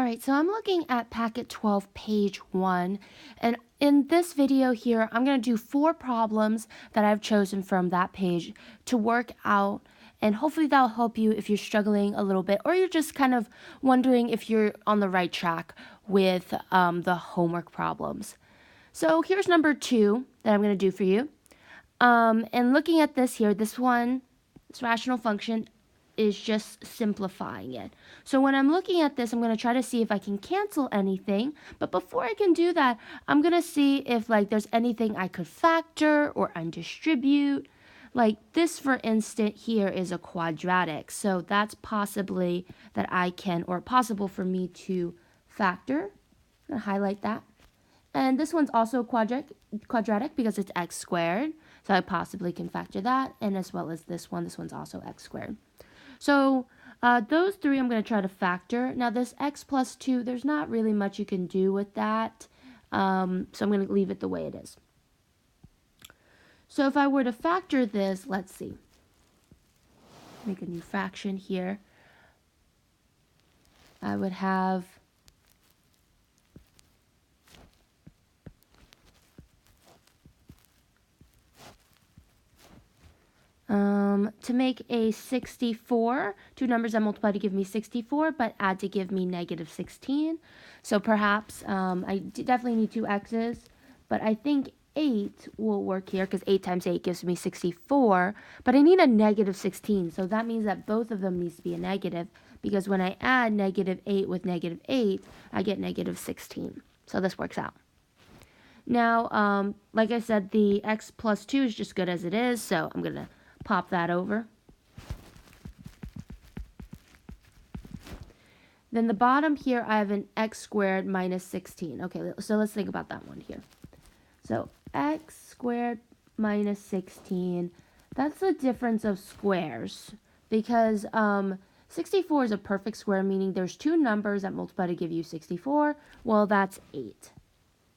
All right, so I'm looking at packet 12, page 1, and in this video here, I'm going to do 4 problems that I've chosen from that page to work out, and hopefully that'll help you if you're struggling a little bit, or you're just kind of wondering if you're on the right track with the homework problems. So here's number 2 that I'm going to do for you. And looking at this here, this rational function is just simplifying it. So when I'm looking at this, I'm going to try to see if I can cancel anything. But before I can do that, I'm going to see if there's anything I could factor or undistribute. Like this, for instance, here is a quadratic. So that's possibly that I can, or possible for me to factor. I'm going to highlight that. And this one's also quadratic because it's x squared. So I possibly can factor that. And as well as this one's also x squared. So those 3 I'm going to try to factor. Now this x plus 2, there's not really much you can do with that. So I'm going to leave it the way it is. So if I were to factor this, let's see. Make a new fraction here. I would have to make a 64, 2 numbers that multiply to give me 64, but add to give me negative 16. So perhaps I definitely need 2 x's, but I think 8 will work here because 8 times 8 gives me 64, but I need a negative 16. So that means that both of them needs to be a negative because when I add negative 8 with negative 8, I get negative 16. So this works out. Now, like I said, the x plus 2 is just good as it is, so I'm going to pop that over. Then the bottom here, I have an x squared minus 16. Okay, so let's think about that one here. So x squared minus 16, that's the difference of squares because 64 is a perfect square, meaning there's 2 numbers that multiply to give you 64. Well, that's 8,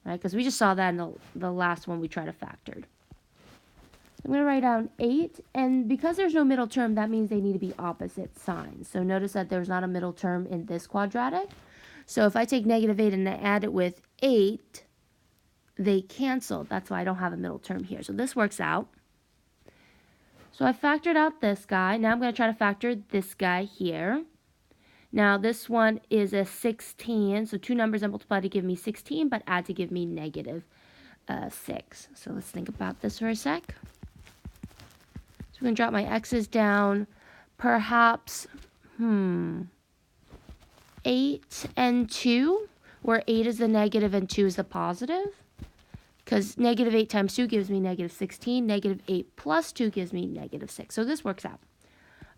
right? Because we just saw that in the last one we tried to factor. I'm going to write down 8, and because there's no middle term, that means they need to be opposite signs. So notice that there's not a middle term in this quadratic. So if I take negative 8 and I add it with 8, they cancel. That's why I don't have a middle term here. So this works out. So I factored out this guy. Now I'm going to try to factor this guy here. Now this one is a 16, so 2 numbers that multiply to give me 16, but add to give me negative 6. So let's think about this for a sec. So I'm going to drop my x's down, perhaps, 8 and 2, where 8 is the negative and 2 is the positive. Because negative 8 times 2 gives me negative 16. Negative 8 plus 2 gives me negative 6. So this works out.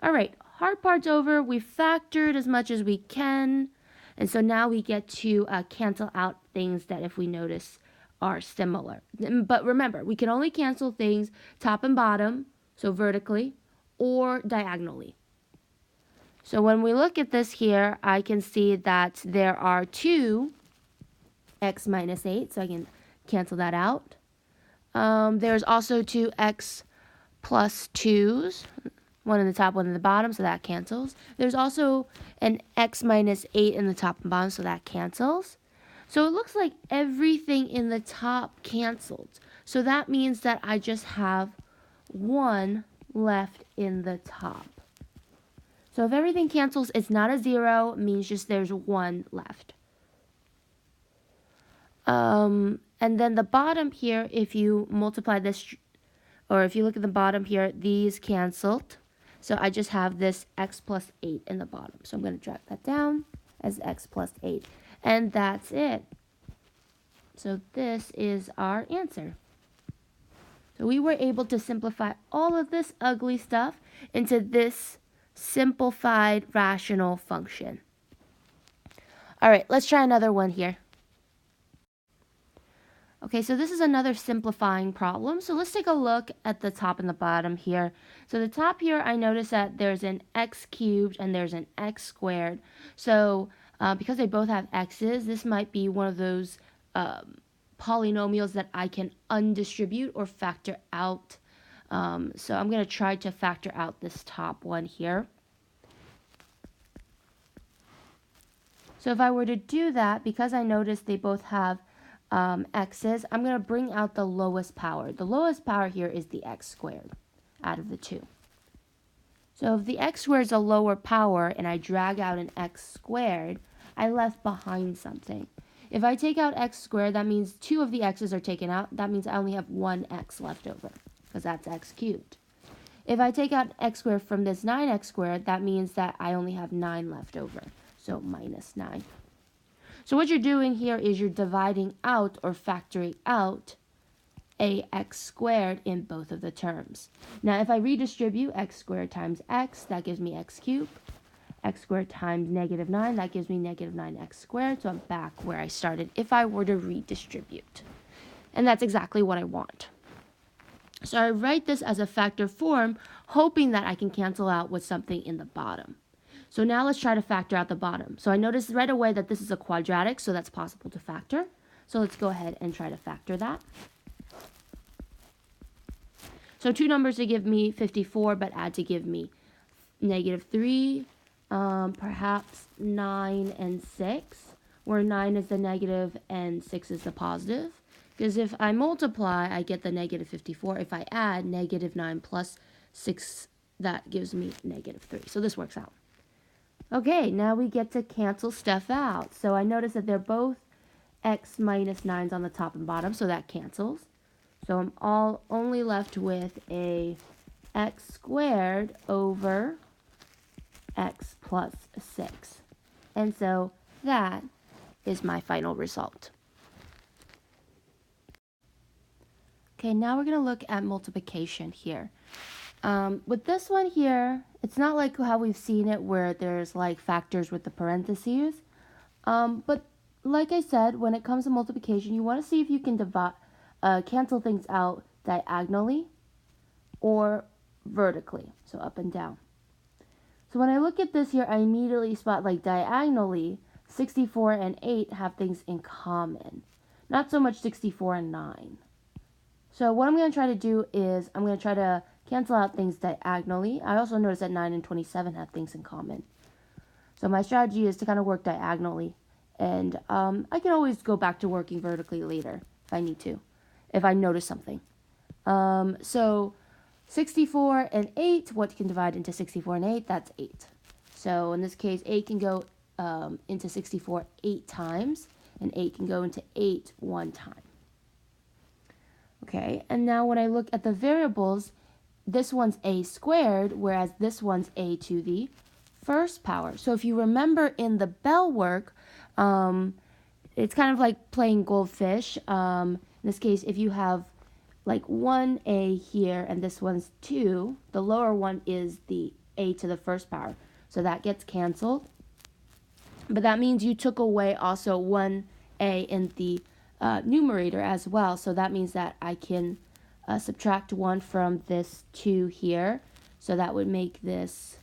All right, hard part's over. We factored as much as we can. And so now we get to cancel out things that, if we notice, are similar. But remember, we can only cancel things top and bottom, so vertically, or diagonally. So when we look at this here, I can see that there are 2 x minus 8, so I can cancel that out. There's also 2 x plus 2s, one in the top, one in the bottom, so that cancels. There's also an x minus 8 in the top and bottom, so that cancels. So it looks like everything in the top canceled. So that means that I just have 1 left in the top. So if everything cancels, it's not a 0, it means just there's 1 left. And then the bottom here, if you multiply this, or if you look at the bottom here, these canceled. So I just have this x plus 8 in the bottom. So I'm going to drag that down as x plus 8. And that's it. So this is our answer. So we were able to simplify all of this ugly stuff into this simplified rational function. All right, let's try another one here. Okay, so this is another simplifying problem. So let's take a look at the top and the bottom here. So the top here, I notice that there's an x cubed and there's an x squared. So because they both have x's, this might be one of those polynomials that I can undistribute or factor out. So I'm going to try to factor out this top one here. So if I were to do that, because I noticed they both have x's, I'm going to bring out the lowest power. The lowest power here is the x squared out of the two. So if the x squared is a lower power and I drag out an x squared, I left behind something. If I take out x squared, that means 2 of the x's are taken out. That means I only have 1 x left over, because that's x cubed. If I take out x squared from this 9x squared, that means that I only have 9 left over, so minus 9. So what you're doing here is you're dividing out or factoring out a x squared in both of the terms. Now if I redistribute x squared times x, that gives me x cubed. X squared times negative 9, that gives me negative 9x squared. So I'm back where I started if I were to redistribute. And that's exactly what I want. So I write this as a factor form, hoping that I can cancel out with something in the bottom. So now let's try to factor out the bottom. So I noticed right away that this is a quadratic, so that's possible to factor. So let's go ahead and try to factor that. So two numbers to give me 54, but add to give me negative 3, perhaps 9 and 6, where 9 is the negative and 6 is the positive. Because if I multiply, I get the negative 54. If I add negative 9 plus 6, that gives me negative 3. So this works out. Okay, now we get to cancel stuff out. So I notice that they're both x minus 9s on the top and bottom, so that cancels. So I'm only left with a x squared over x plus 6. And so that is my final result. Okay, now we're going to look at multiplication here. With this one here, it's not like how we've seen it where there's like factors with the parentheses. But like I said, when it comes to multiplication, you want to see if you can cancel things out diagonally or vertically, so up and down. So when I look at this here, I immediately spot like diagonally, 64 and 8 have things in common. Not so much 64 and 9. So what I'm going to try to do is I'm going to try to cancel out things diagonally. I also noticed that 9 and 27 have things in common. So my strategy is to kind of work diagonally. And I can always go back to working vertically later if I need to, if I notice something. So 64 and 8, what can divide into 64 and 8? That's 8. So in this case, 8 can go into 64 8 times, and 8 can go into 8 1 time. Okay, and now when I look at the variables, this one's a squared, whereas this one's a to the first power. So if you remember in the bell work, it's kind of like playing goldfish. In this case, if you have like 1a here and this one's 2, the lower one is the a to the first power. So that gets canceled. But that means you took away also 1a in the numerator as well. So that means that I can subtract 1 from this 2 here. So that would make this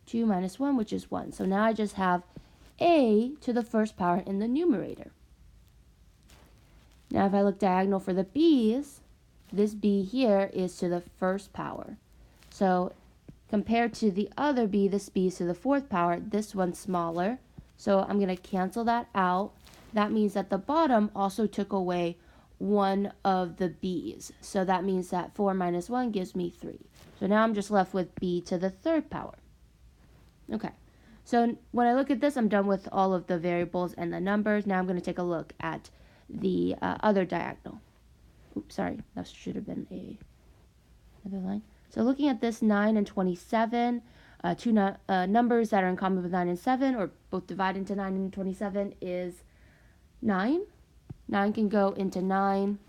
2 minus 1, which is 1. So now I just have a to the first power in the numerator. Now if I look diagonal for the b's, this b here is to the first power. So compared to the other b, this b is to the fourth power. This one's smaller. So I'm going to cancel that out. That means that the bottom also took away one of the b's. So that means that 4 minus 1 gives me 3. So now I'm just left with b to the third power. Okay. So when I look at this, I'm done with all of the variables and the numbers. Now I'm going to take a look at the other diagonal. Oops, sorry. That should have been another line. So looking at this, 9 and 27, two numbers that are in common with 9 and 7, or both divide into 9 and 27, is 9. 9 can go into 9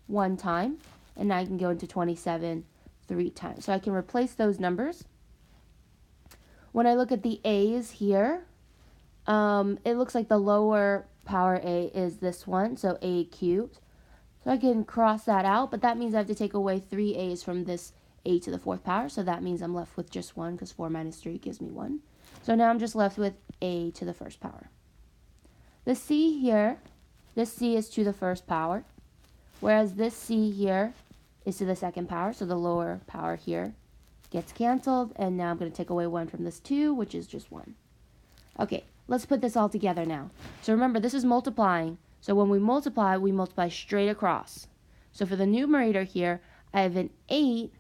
1 time, and 9 can go into 27 3 times. So I can replace those numbers. When I look at the a's here, it looks like the lower power a is this one, so a cubed. So I can cross that out, but that means I have to take away 3 a's from this a to the fourth power. So that means I'm left with just 1, because 4 minus 3 gives me 1. So now I'm just left with a to the first power. The c here, this c is to the first power, whereas this c here is to the second power. So the lower power here gets canceled, and now I'm going to take away 1 from this 2, which is just 1. Okay, let's put this all together now. So remember, this is multiplying. So when we multiply straight across. So for the numerator here, I have an 8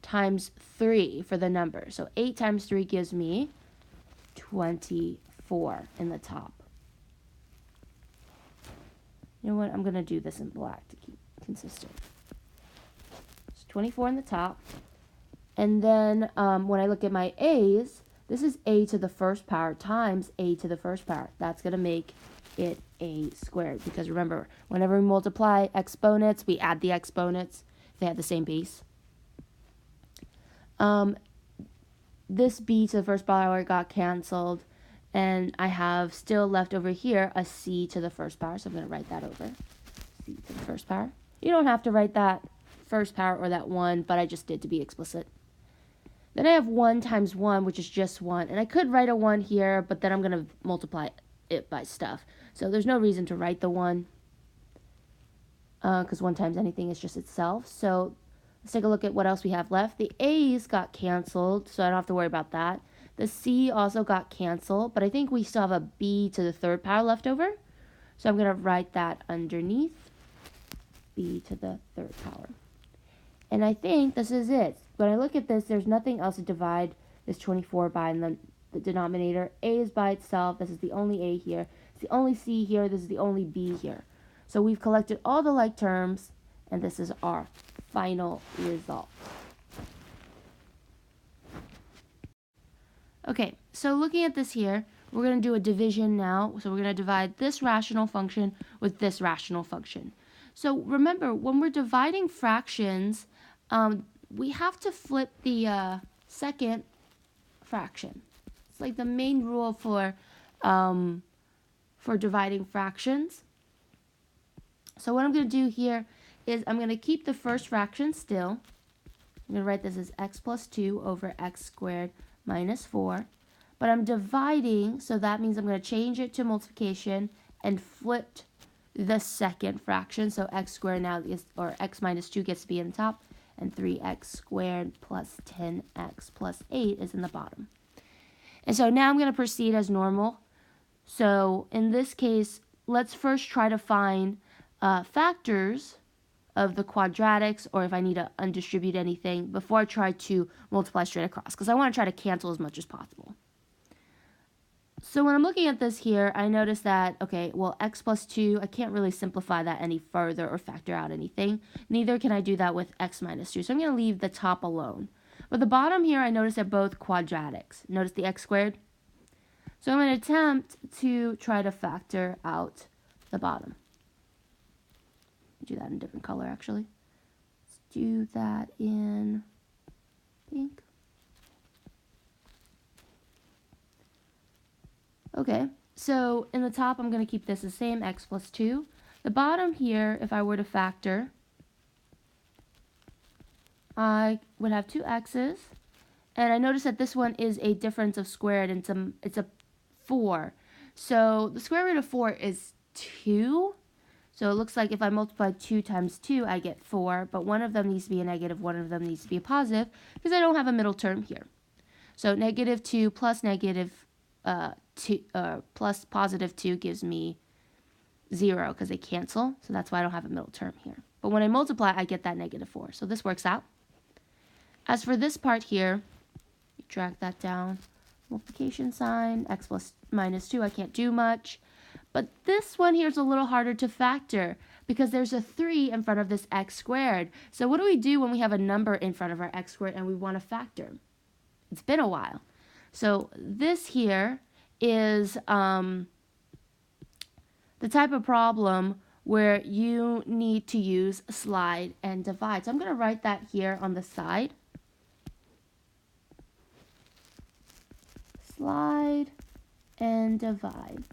times 3 for the number. So 8 times 3 gives me 24 in the top. You know what? I'm going to do this in black to keep consistent. It's 24 in the top. And then when I look at my a's, this is a to the first power times a to the first power. That's going to make it a squared. Because remember, whenever we multiply exponents, we add the exponents. They have the same base. This b to the first power got canceled. And I have still left over here a c to the first power. So I'm going to write that over. C to the first power. You don't have to write that first power or that 1, but I just did to be explicit. Then I have 1 times 1, which is just 1. And I could write a 1 here, but then I'm going to multiply it by stuff. So there's no reason to write the 1. Because 1 times anything is just itself. So let's take a look at what else we have left. The a's got canceled, so I don't have to worry about that. The c also got canceled, but I think we still have a b to the third power left over. So I'm going to write that underneath. B to the third power. And I think this is it. When I look at this, there's nothing else to divide this 24 by in the denominator. A is by itself. This is the only a here. It's the only c here. This is the only b here. So we've collected all the like terms, and this is our final result. Okay, so looking at this here, we're going to do a division now. So we're going to divide this rational function with this rational function. So remember, when we're dividing fractions, we have to flip the second fraction. It's like the main rule for dividing fractions. So what I'm going to do here is I'm going to keep the first fraction still. I'm going to write this as x plus 2 over x squared minus 4. But I'm dividing, so that means I'm going to change it to multiplication and flip the second fraction. So x squared now is, or x minus 2 gets to be in the top, and 3x squared plus 10x plus 8 is in the bottom. And so now I'm going to proceed as normal. So in this case, let's first try to find factors of the quadratics, or if I need to undistribute anything, before I try to multiply straight across, because I want to try to cancel as much as possible. So when I'm looking at this here, I notice that, okay, well, x plus 2, I can't really simplify that any further or factor out anything. Neither can I do that with x minus 2. So I'm going to leave the top alone. But the bottom here, I notice they're both quadratics. Notice the x squared? So I'm going to attempt to try to factor out the bottom. Do that in a different color, actually. Let's do that in pink. Okay, so in the top, I'm going to keep this the same, x plus 2. The bottom here, if I were to factor, I would have 2 x's. And I notice that this one is a difference of squared, and it's a 4. So the square root of 4 is 2. So it looks like if I multiply 2 times 2, I get 4. But one of them needs to be a negative, one of them needs to be a positive, because I don't have a middle term here. So negative 2 plus negative 2 plus positive 2 gives me 0, because they cancel. So that's why I don't have a middle term here. But when I multiply, I get that negative 4. So this works out. As for this part here, you drag that down. Multiplication sign, x plus minus 2, I can't do much. But this one here is a little harder to factor because there's a 3 in front of this x squared. So what do we do when we have a number in front of our x squared and we want to factor? It's been a while. So this here is the type of problem where you need to use slide and divide. So I'm going to write that here on the side. Slide and divide.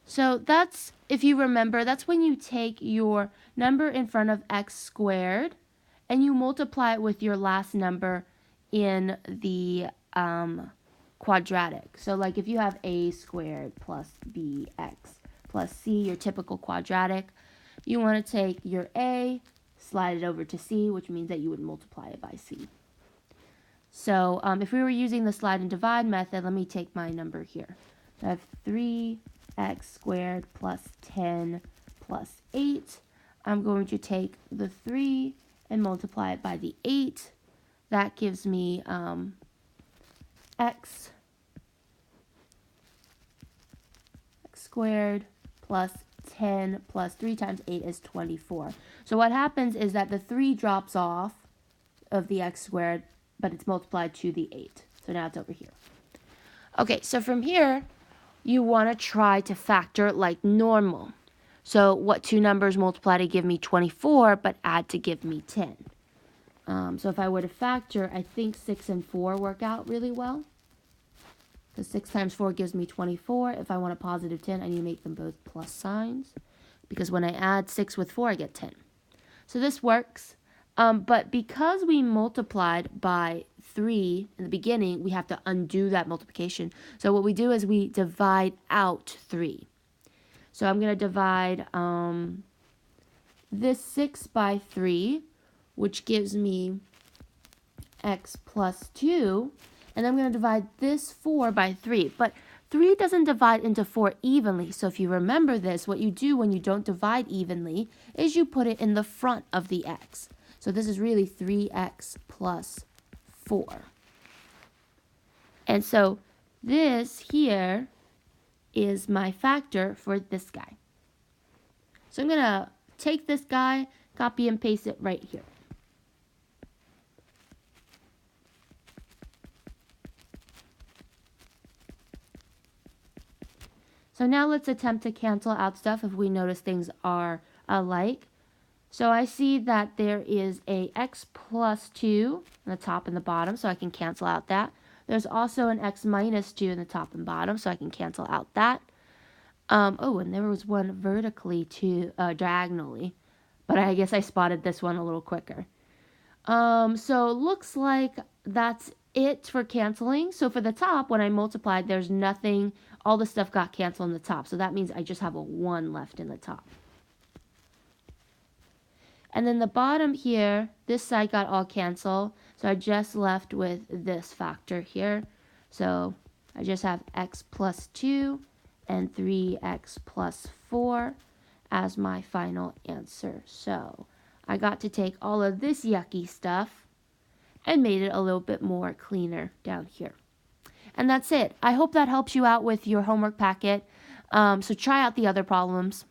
So that's, if you remember, that's when you take your number in front of x squared and you multiply it with your last number in the quadratic. So like if you have a squared plus bx plus c, your typical quadratic, you want to take your a, slide it over to c, which means that you would multiply it by c. So if we were using the slide and divide method, let me take my number here. I have 3x squared plus 10 plus 8. I'm going to take the 3 and multiply it by the 8. That gives me x squared plus 10 plus 3 times 8 is 24. So what happens is that the 3 drops off of the x squared, but it's multiplied to the 8. So now it's over here. Okay, so from here, you want to try to factor like normal. So what two numbers multiply to give me 24, but add to give me 10? So if I were to factor, I think 6 and 4 work out really well. Because 6 times 4 gives me 24. If I want a positive 10, I need to make them both plus signs. Because when I add 6 with 4, I get 10. So this works. But because we multiplied by 3 in the beginning, we have to undo that multiplication. So what we do is we divide out 3. So I'm going to divide this 6 by 3, which gives me x plus 2. And I'm going to divide this 4 by 3. But 3 doesn't divide into 4 evenly. So if you remember this, what you do when you don't divide evenly is you put it in the front of the x. So this is really 3x plus 4. And so this here is my factor for this guy. So I'm going to take this guy, copy and paste it right here. So now let's attempt to cancel out stuff if we notice things are alike. So I see that there is a x plus 2 on the top and the bottom, so I can cancel out that. There's also an x minus 2 in the top and bottom, so I can cancel out that. Oh, and there was one vertically diagonally, but I guess I spotted this one a little quicker. So looks like that's it for canceling. So for the top, when I multiplied, there's nothing, all the stuff got canceled in the top. So that means I just have a 1 left in the top. And then the bottom here, this side got all canceled. So I just left with this factor here. So I just have x plus 2 and 3x plus 4 as my final answer. So I got to take all of this yucky stuff and made it a little bit more cleaner down here. And that's it. I hope that helps you out with your homework packet. So try out the other problems.